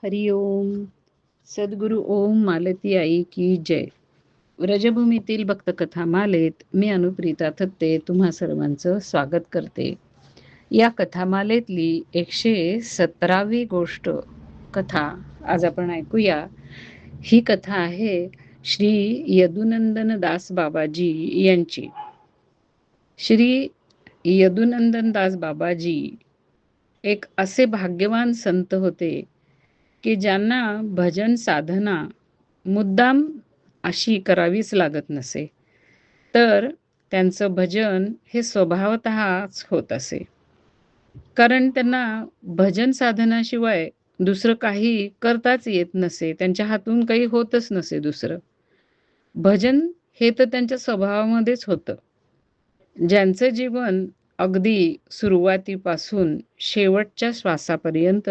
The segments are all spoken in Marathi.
हरि ओम. सद्गुरु ओम मालती आई की जय. व्रजभूमीतील भक्तकथा मालेत मी अनुप्रिता थत्ते तुम्हा सर्वांचं स्वागत करते. या कथामालेतली 117वी गोष्ट कथा आज आपण ऐकूया. ही कथा आहे श्री यदुनंदन दास बाबाजी यांची. श्री यदुनंदन दास बाबाजी एक असे भाग्यवान संत होते की ज्यांना भजन साधना मुद्दाम अशी करावीच लागत नसे, तर त्यांचं भजन हे स्वभावतःच होत असे. कारण त्यांना भजन साधनाशिवाय दुसरं काही करताच येत नसे, त्यांच्या हातून काही होतच नसे दुसरं. भजन हे तर त्यांच्या स्वभावामध्येच होतं. ज्यांचं जीवन अगदी सुरुवातीपासून शेवटच्या श्वासापर्यंत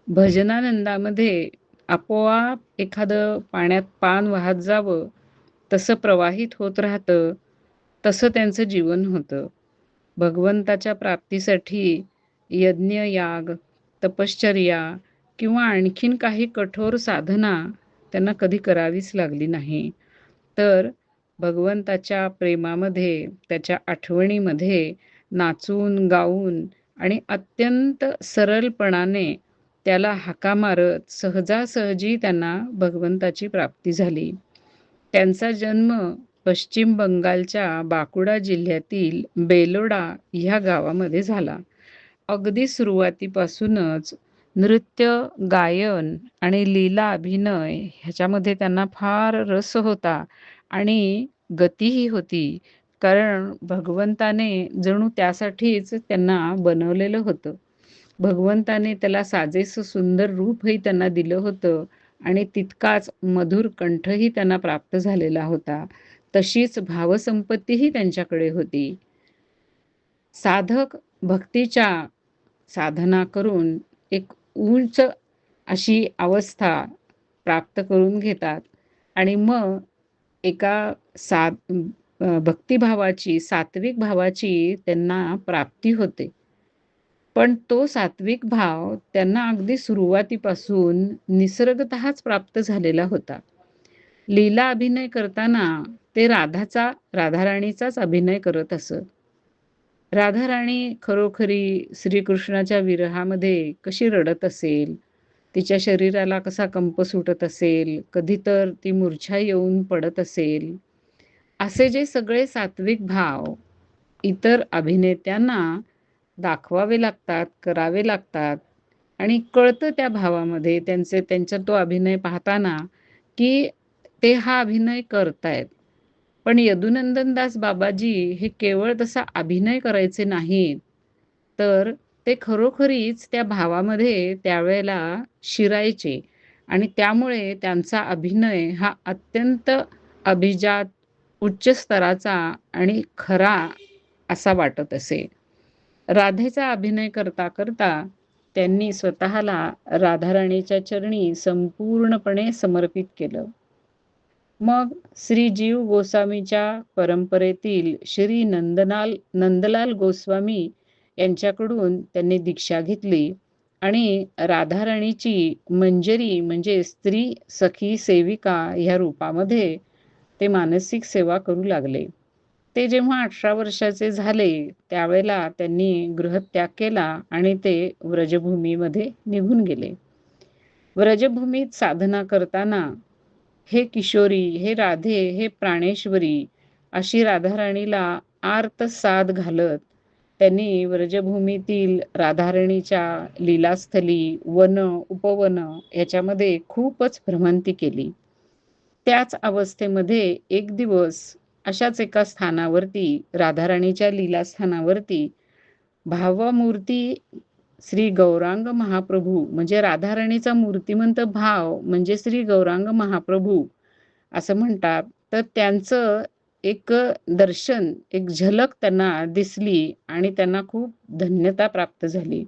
भजनानंदामध्ये आपोआप एखादं पाण्यात पान वाहत जावं तसं प्रवाहित होत राहतं, तसं त्यांचं जीवन होतं. भगवंताच्या प्राप्तीसाठी यज्ञ याग तपश्चर्या किंवा आणखीन काही कठोर साधना त्यांना कधी करावीच लागली नाही, तर भगवंताच्या प्रेमामध्ये त्याच्या आठवणीमध्ये नाचून गाऊन आणि अत्यंत सरळपणाने त्याला हाका मारत सहजासहजी त्यांना भगवंताची प्राप्ती झाली. त्यांचा जन्म पश्चिम बंगालच्या बाकुडा जिल्ह्यातील बेलोडा ह्या गावामध्ये झाला. अगदी सुरुवातीपासूनच नृत्य गायन आणि लीला अभिनय ह्याच्यामध्ये त्यांना फार रस होता आणि गतीही होती. कारण भगवंताने जणू त्यासाठीच त्यांना बनवलेलं होतं. भगवंताने त्याला साजेसं सुंदर रूपही त्यांना दिलं होतं आणि तितकाच मधुर कंठही त्यांना प्राप्त झालेला होता. तशीच भावसंपत्तीही त्यांच्याकडे होती. साधक भक्तीच्या साधना करून एक उंच अशी अवस्था प्राप्त करून घेतात आणि मग एका भक्तिभावाची सात्विक भावाची त्यांना प्राप्ती होते. पण तो सात्विक भाव त्यांना अगदी सुरुवातीपासून निसर्गतःच प्राप्त झालेला होता. लीला अभिनय करताना ते राधाराणीचाच अभिनय करत असत. राधाराणी खरोखरी श्रीकृष्णाच्या विरहामध्ये कशी रडत असेल, तिच्या शरीराला कसा कंप सुटत असेल, कधी तर ती मूर्छा येऊन पडत असेल, असे जे सगळे सात्विक भाव इतर अभिनेत्यांना दाखवावे लागतात, करावे लागतात आणि कळतं त्या भावामध्ये त्यांचा तो अभिनय पाहताना की ते हा अभिनय करतायत. पण यदुनंदनदास बाबाजी हे केवळ तसा अभिनय करायचे नाहीत, तर ते खरोखरीच त्या भावामध्ये त्यावेळेला शिरायचे आणि त्यामुळे त्यांचा अभिनय हा अत्यंत अभिजात, उच्च स्तराचा आणि खरा असा वाटत असे. राधेचा अभिनय करता करता त्यांनी स्वतःला राधाराणीच्या चरणी संपूर्णपणे समर्पित केलं. मग श्री जीव गोस्वामीच्या परंपरेतील श्री नंदलाल गोस्वामी यांच्याकडून त्यांनी दीक्षा घेतली आणि राधाराणीची मंजरी म्हणजे स्त्री सखी सेविका ह्या रूपामध्ये ते मानसिक सेवा करू लागले. ते जेव्हा 18 वर्षाचे झाले त्यावेळेला त्यांनी गृहत्याग केला आणि ते व्रजभूमीमध्ये निघून गेले. व्रजभूमीत साधना करताना हे किशोरी, हे राधे, हे प्राणेश्वरी अशी राधाराणीला आर्त साद घालत त्यांनी व्रजभूमीतील राधाराणीच्या लीलास्थली, वन, उपवन याच्यामध्ये खूपच भ्रमंती केली. त्याच अवस्थेमध्ये एक दिवस अशाच एका स्थानावरती, राधाराणीच्या लीलास्थानावरती भावमूर्ती श्री गौरांग महाप्रभू म्हणजे राधाराणीचा मूर्तिमंत भाव म्हणजे श्री गौरांग महाप्रभू असं म्हणतात. तर त्यांचं एक दर्शन, एक झलक त्यांना दिसली आणि त्यांना खूप धन्यता प्राप्त झाली.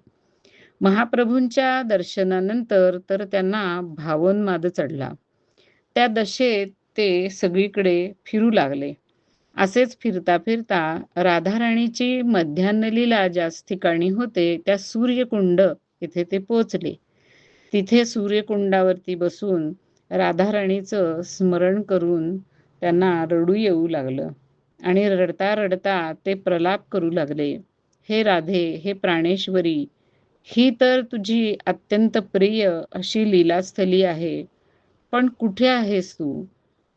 महाप्रभूंच्या दर्शनानंतर तर त्यांना भावोन्माद चढला. त्या दशेत ते सगळीकडे फिरू लागले. असेच फिरता फिरता राधाराणीची मध्यान्ह लीला ज्याच ठिकाणी होते त्या सूर्यकुंड इथे ते पोचले. तिथे सूर्यकुंडावरती बसून राधाराणीचं स्मरण करून त्यांना रडू येऊ लागलं आणि रडता रडता ते प्रलाप करू लागले. हे राधे, हे प्राणेश्वरी, ही तर तुझी अत्यंत प्रिय अशी लीलास्थली आहे. पण कुठे आहेस तू?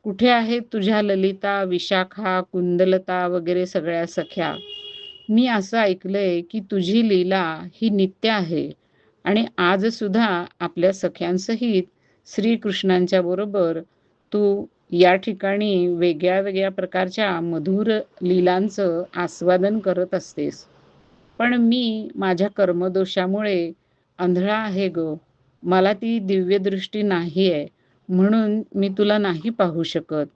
कुठे आहेत तुझ्या ललिता, विशाखा, कुंदलता वगैरे सगळ्या सख्या? मी असं ऐकलंय की तुझी लीला ही नित्य आहे आणि आजसुद्धा आपल्या सख्यांसहित श्रीकृष्णांच्या बरोबर तू या ठिकाणी वेगळ्या वेगळ्या प्रकारच्या मधुर लीलांचं आस्वादन करत असतेस. पण मी माझ्या कर्मदोषामुळे आंधळा आहे ग. मला ती दिव्यदृष्टी नाही आहे, म्हणून मी तुला नाही पाहू शकत.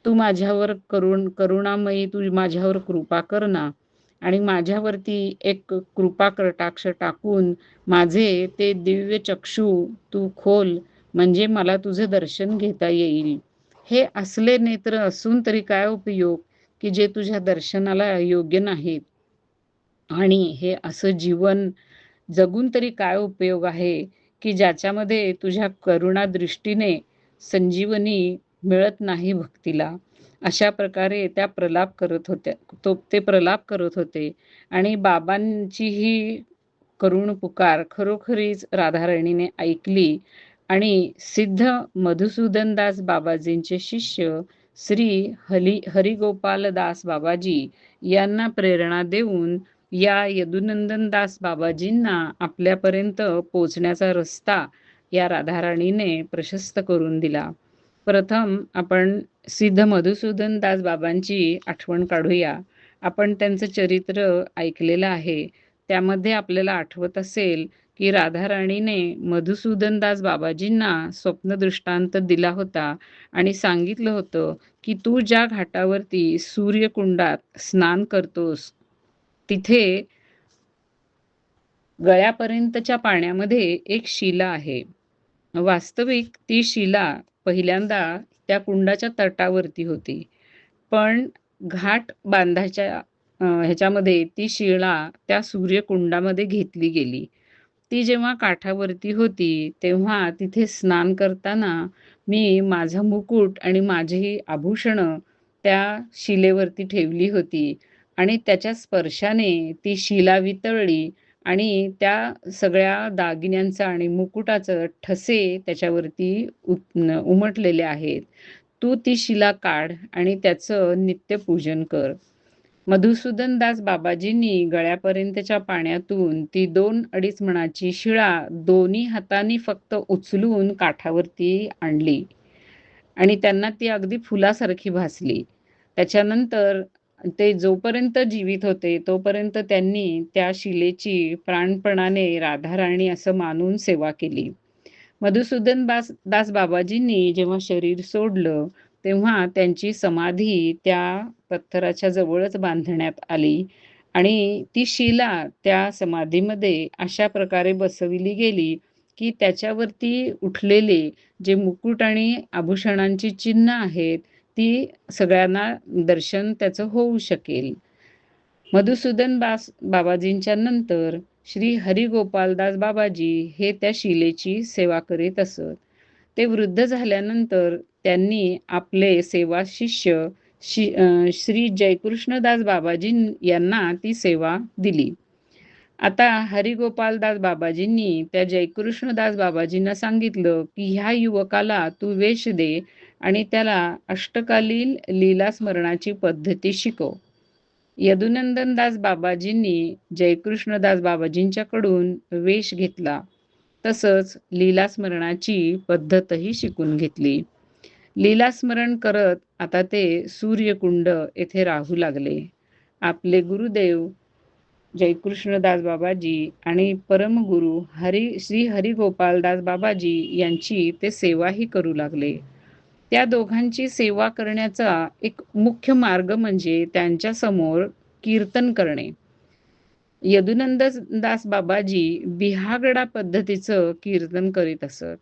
तू माझ्यावर करुणामयी तू माझ्यावर कृपा कर ना आणि माझ्यावरती एक कृपा कटाक्ष टाकून माझे ते दिव्य चक्षु तू खोल, म्हणजे मला तुझं दर्शन घेता येईल. हे असले नेत्र असून तरी काय उपयोग, की जे तुझ्या दर्शनाला योग्य नाहीत. आणि हे असं जीवन जगून तरी काय उपयोग आहे, की ज्याच्यामध्ये तुझ्या करुणा दृष्टीने संजीवनी मिळत नाही भक्तीला. अशा प्रकारे त्या प्रलाप करत होत्या. ते प्रलाप करत होते आणि बाबांची ही करुण पुकार खरोखरीच राधाराणीने ऐकली आणि सिद्ध मधुसूदनदास बाबाजींचे शिष्य श्री हरिगोपालदास बाबाजी यांना प्रेरणा देऊन या यदुनंदनदास बाबाजींना आपल्यापर्यंत पोचण्याचा रस्ता या राधाराणीने प्रशस्त करून दिला. प्रथम आपण सिद्ध मधुसूदनदास बाबांची आठवण काढूया. आपण त्यांचं चरित्र ऐकलेलं आहे. त्यामध्ये आपल्याला आठवत असेल की राधाराणीने मधुसूदनदास बाबाजींना स्वप्नदृष्टांत दिला होता आणि सांगितलं होतं की तू ज्या घाटावरती सूर्यकुंडात स्नान करतोस, तिथे गळ्यापर्यंतच्या पाण्यामध्ये एक शिला आहे. वास्तविक ती शिला पहिल्यांदा त्या कुंडाच्या तटावरती होती. पण घाट बांधायच्या ह्याच्यामध्ये ती शिळा त्या सूर्यकुंडामध्ये घेतली गेली. ती जेव्हा काठावरती होती, तेव्हा तिथे स्नान करताना मी माझा मुकुट आणि माझी आभूषणं त्या शिलेवरती ठेवली होती आणि त्याच्या स्पर्शाने ती शिला वितळली आणि त्या सगळ्या दागिन्यांचं आणि मुकुटाचं ठसे त्याच्यावरती उमटलेले आहेत. तू ती शिला काढ आणि त्याचं नित्यपूजन कर. मधुसूदनदास बाबाजींनी गळ्यापर्यंतच्या पाण्यातून ती 2-2.5 मणाची शिळा दोन्ही हातांनी फक्त उचलून काठावरती आणली आणि त्यांना ती अगदी फुलासारखी भासली. त्याच्यानंतर ते जोपर्यंत जीवित होते, तोपर्यंत त्यांनी त्या शिलेची प्राणपणाने राधाराणी असं मानून सेवा केली. मधुसूदन दास बाबाजींनी जेव्हा शरीर सोडलं, तेव्हा त्यांची समाधी त्या पत्थराच्या जवळच बांधण्यात आली आणि ती शिला त्या समाधीमध्ये अशा प्रकारे बसविली गेली, की त्याच्यावरती उठलेले जे मुकुट आणि आभूषणांची चिन्ह आहेत, ती सगळ्यांना दर्शन त्याचं होऊ शकेल. मधुसूदन बाबाजींच्या नंतर श्री हरिगोपालदास बाबाजी हे त्या शिलेची सेवा करीत असत. ते वृद्ध झाल्यानंतर त्यांनी आपले सेवा शिष्य श्री जयकृष्णदास बाबाजी यांना ती सेवा दिली. आता हरिगोपालदास बाबाजींनी त्या जयकृष्णदास बाबाजींना सांगितलं की ह्या युवकाला तू वेश दे आणि त्याला अष्टकालीन लीला स्मरणाची पद्धती शिकव. यदुनंदनदास बाबाजींनी जयकृष्णदास बाबाजींच्याकडून वेश घेतला. तसंच लीला स्मरणाची पद्धतही शिकून घेतली. लीला स्मरण करत आता ते सूर्यकुंड येथे राहू लागले. आपले गुरुदेव जयकृष्णदास बाबाजी आणि परमगुरु श्री हरिगोपालदास बाबाजी यांची ते सेवाही करू लागले. त्या दोघांची सेवा करण्याचा एक मुख्य मार्ग म्हणजे त्यांच्या समोर कीर्तन करणे. यदुनंददास बाबाजी बिहागडा पद्धतीचं कीर्तन करीत असत.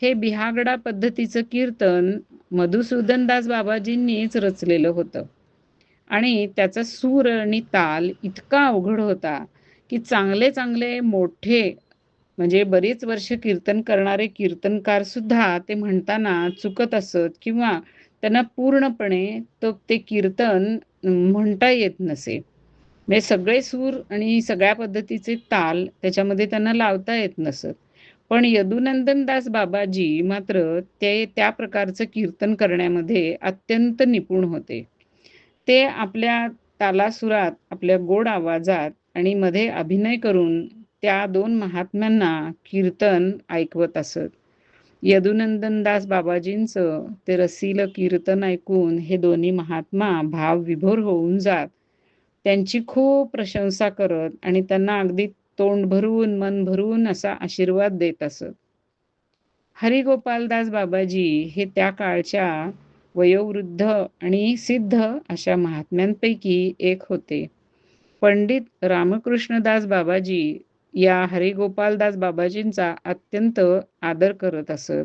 हे बिहागडा पद्धतीचं कीर्तन मधुसूदनदास बाबाजींनीच रचलेलं होतं आणि त्याचा सूर आणि ताल इतका अवघड होता की चांगले चांगले मोठे म्हणजे बरीच वर्ष कीर्तन करणारे कीर्तनकार सुद्धा ते म्हणताना चुकत असत किंवा त्यांना पूर्णपणे ते कीर्तन म्हणता येत नसे. म्हणजे सगळे सूर आणि सगळ्या पद्धतीचे ताल त्याच्यामध्ये त्यांना लावता येत नसत. पण यदुनंदन दास बाबाजी मात्र ते त्या प्रकारचं कीर्तन करण्यामध्ये अत्यंत निपुण होते. ते आपल्या तालासुरात, आपल्या गोड आवाजात आणि मध्ये अभिनय करून त्या 2 महात्म्यांना कीर्तन ऐकवत असत. यदुनंदन दास बाबाजींचं ते रसिलं कीर्तन ऐकून हे दोन्ही महात्मा भावविभोर होऊन जात. त्यांची खूप प्रशंसा करत आणि त्यांना अगदी तोंड भरून, मन भरून असा आशीर्वाद देत असत. हरिगोपालदास बाबाजी हे त्या काळच्या वयोवृद्ध आणि सिद्ध अशा महात्म्यांपैकी एक होते. पंडित रामकृष्णदास बाबाजी या हरिगोपालदास बाबाजींचा अत्यंत आदर करत असत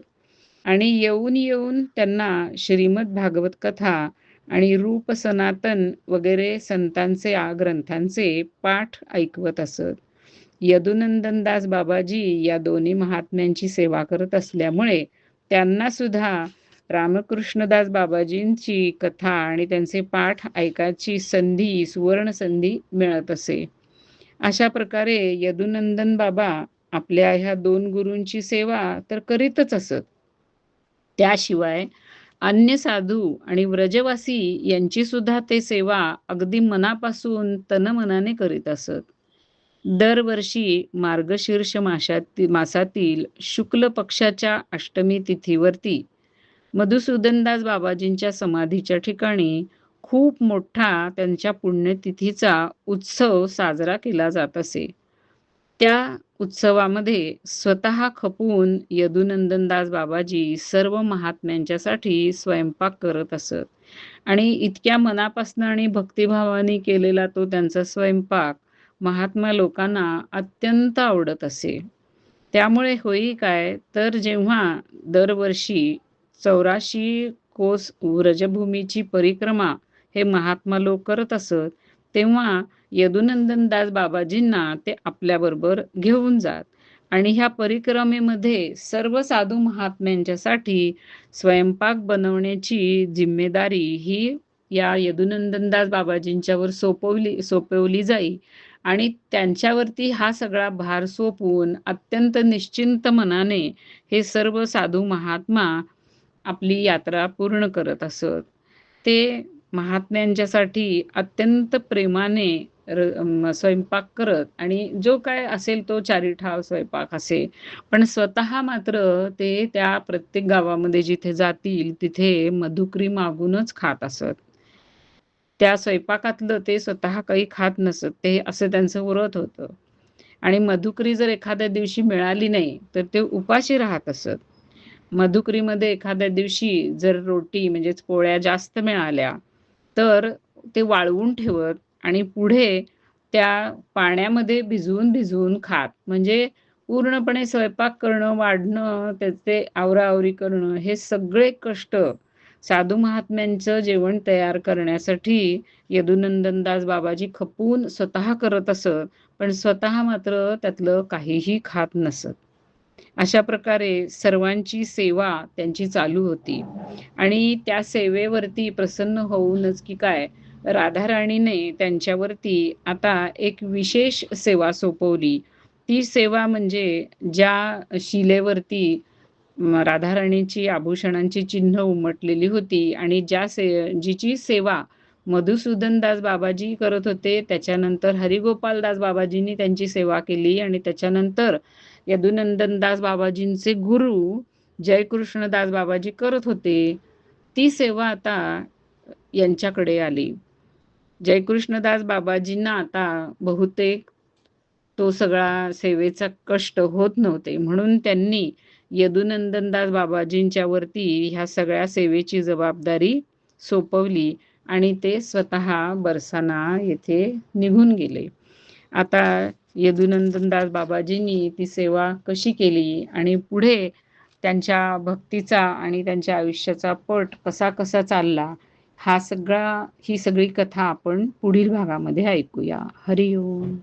आणि येऊन येऊन त्यांना श्रीमद भागवत कथा आणि रूप सनातन वगैरे संतांचे ग्रंथांचे पाठ ऐकवत असत. यदुनंदनदास बाबाजी या दोन्ही महात्म्यांची सेवा करत असल्यामुळे त्यांना सुद्धा रामकृष्णदास बाबाजींची कथा आणि त्यांचे पाठ ऐकायची संधी, सुवर्ण संधी मिळत असे. अशा प्रकारे यदुनंदन बाबा आपल्या ह्या 2 गुरूंची सेवा तर करीतच असत. त्याशिवाय अन्य साधू आणि व्रजवासी यांची सुद्धा ते सेवा अगदी मनापासून तनमनाने करीत असत. दरवर्षी मार्गशीर्ष मासातील शुक्ल पक्षाच्या अष्टमी तिथीवरती मधुसूदनदास बाबाजींच्या समाधीच्या ठिकाणी खूप मोठा त्यांच्या पुण्यतिथीचा उत्सव साजरा केला जात असे. त्या उत्सवामध्ये स्वतः खपून यदुनंदनदास बाबाजी सर्व महात्म्यांच्यासाठी स्वयंपाक करत असत आणि इतक्या मनापासून आणि भक्तिभावाने केलेला तो त्यांचा स्वयंपाक महात्मा लोकांना अत्यंत आवडत असे. त्यामुळे होई काय, तर जेव्हा दरवर्षी 84 कोस व्रजभूमीची परिक्रमा हे महात्मा लोक करत असत, तेव्हा यदुनंदनदास बाबाजींना ते आपल्याबरोबर घेऊन जात आणि ह्या परिक्रमेमध्ये सर्व साधू महात्म्यांच्यासाठी स्वयंपाक बनवण्याची जिम्मेदारी ही या यदुनंदनदास बाबाजींच्यावर सोपवली जाई आणि त्यांच्यावरती हा सगळा भार सोपवून अत्यंत निश्चिंत मनाने हे सर्व साधू महात्मा आपली यात्रा पूर्ण करत असत. ते महात्म्यांच्यासाठी अत्यंत प्रेमाने स्वयंपाक करत आणि जो काय असेल तो चारीठाव स्वयंपाक असे. पण स्वतः मात्र ते त्या प्रत्येक गावामध्ये जिथे जातील तिथे मधुकरी मागूनच खात असत. त्या स्वयंपाकातलं ते स्वतः काही खात नसत. ते असं त्यांचं व्रत होतं. आणि मधुकरी जर एखाद्या दिवशी मिळाली नाही, तर ते उपाशी राहत असत. मधुकरीमध्ये एखाद्या दिवशी जर रोटी म्हणजेच पोळ्या जास्त मिळाल्या, तर ते वाळवून ठेवत आणि पुढे त्या पाण्यामध्ये भिजवून खात. म्हणजे पूर्णपणे स्वयंपाक करणं, वाढणं, त्याचे आवराआवरी करणं, हे सगळे कष्ट साधू महात्म्यांचं जेवण तयार करण्यासाठी यदुनंदनदास बाबाजी खपून स्वतः करत असत, पण स्वतः मात्र त्यातलं काहीही खात नसत. अशा प्रकारे सर्वांची सेवा त्यांची चालू होती आणि त्या सेवेवरती प्रसन्न होऊनच की काय, राधाराणीने त्यांच्यावरती आता एक विशेष सेवा सोपवली. ती सेवा म्हणजे ज्या शिलेवरती राधाराणीची आभूषणांची चिन्ह उमटलेली होती आणि जिची सेवा मधुसूदनदास बाबाजी करत होते, त्याच्यानंतर हरिगोपालदास बाबाजींनी त्यांची सेवा केली आणि त्याच्यानंतर यदुनंदनदास बाबाजींचे गुरु जयकृष्णदास बाबाजी करत होते. ती सेवा आता यांच्याकडे आली. जयकृष्णदास बाबाजींना आता बहुतेक तो सगळा सेवेचा कष्ट होत नव्हते, म्हणून त्यांनी यदुनंदनदास बाबाजींच्या वरती ह्या सगळ्या सेवेची जबाबदारी सोपवली आणि ते स्वतः बरसाना येथे निघून गेले. आता यदुनंदनदास बाबाजींनी ती सेवा कशी केली आणि पुढे त्यांच्या भक्तीचा आणि त्यांच्या आयुष्याचा पट कसा कसा चालला, ही सगळी कथा आपण पुढील भागामध्ये ऐकूया. हरिओम.